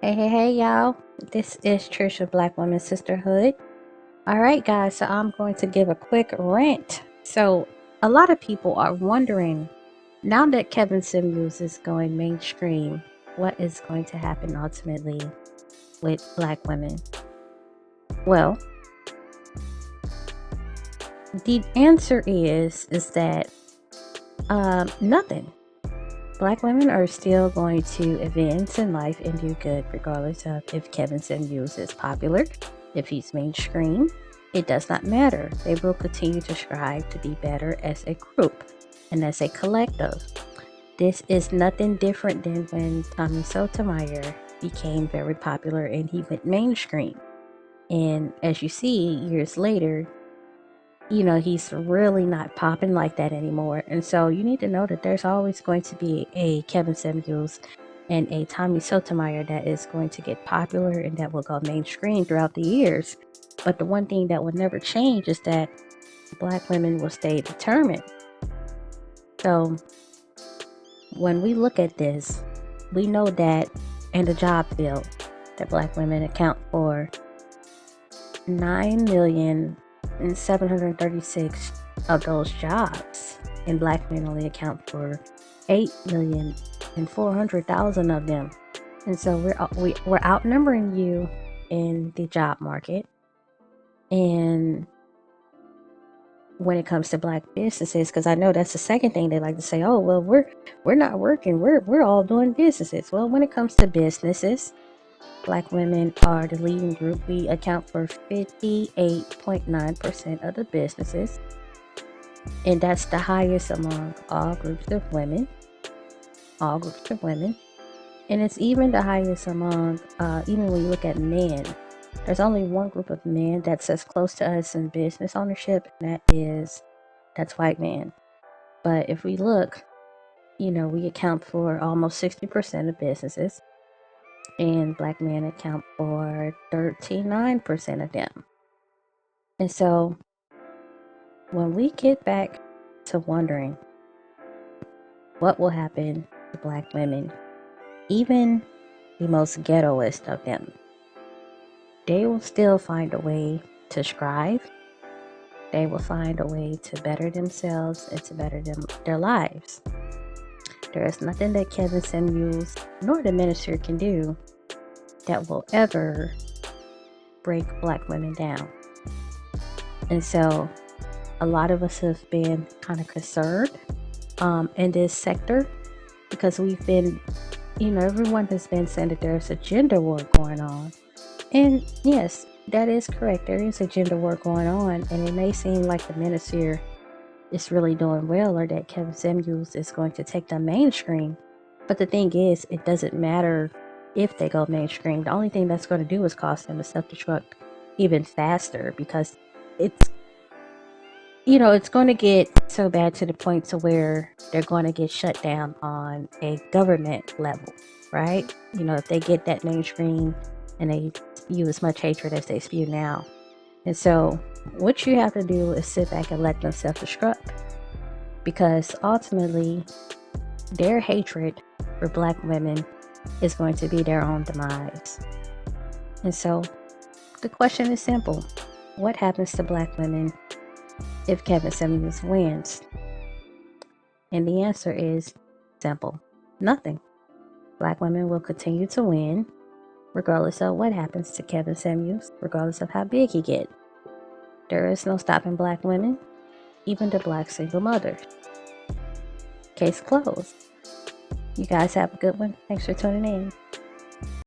Hey, y'all. This is Trisha Black Women Sisterhood. All right, guys, so I'm going to give a quick rant. So, a lot of people are wondering now that Kevin Samuels is going mainstream, what is going to happen ultimately with Black women? Well, the answer is that nothing. Black women are still going to advance in life and do good regardless of if Kevin Samuels is popular, if he's mainstream. It does not matter. They will continue to strive to be better as a group and as a collective. This is nothing different than when Tommy Sotomayor became very popular and he went mainstream. And as you see, years later, he's really not popping like that anymore. And so you need to know that there's always going to be a Kevin Samuels and a Tommy Sotomayor that is going to get popular and that will go mainstream throughout the years. But the one thing that will never change is that Black women will stay determined. So when we look at this, we know that in the job field, that Black women account for 9,736,000 of those jobs, and Black men only account for 8,400,000 of them. And so we're outnumbering you in the job market. And when it comes to Black businesses, because I know that's the second thing they like to say, oh well, we're not working, we're all doing businesses. Well, when it comes to businesses, Black women are the leading group. We account for 58.9% of the businesses, and that's the highest among all groups of women. All groups of women, and it's even the highest among even when you look at men. There's only one group of men that's as close to us in business ownership, and that's white men. But if we look, we account for almost 60% of businesses, and Black men account for 39% of them. And so when we get back to wondering what will happen to Black women, even the most ghettoest of them, they will still find a way to strive. They will find a way to better themselves and to better their lives. There is nothing that Kevin Samuels nor the minister can do that will ever break Black women down. And so a lot of us have been kind of concerned in this sector because we've been, everyone has been saying that there's a gender war going on. And yes, that is correct. There is a gender war going on, and it may seem like the minister is really doing well or that Kevin Samuels is going to take them mainstream. But the thing is, it doesn't matter if they go mainstream. The only thing that's going to do is cause them to self-destruct even faster, because it's going to get so bad to the point to where they're going to get shut down on a government level, right? If they get that mainstream and they spew as much hatred as they spew now. And so what you have to do is sit back and let them self-destruct, because ultimately their hatred for Black women is going to be their own demise. And so the question is simple. What happens to Black women if Kevin Samuels wins? And the answer is simple. Nothing. Black women will continue to win regardless of what happens to Kevin Samuels, regardless of how big he gets. There is no stopping Black women, even the Black single mothers. Case closed. You guys have a good one. Thanks for tuning in.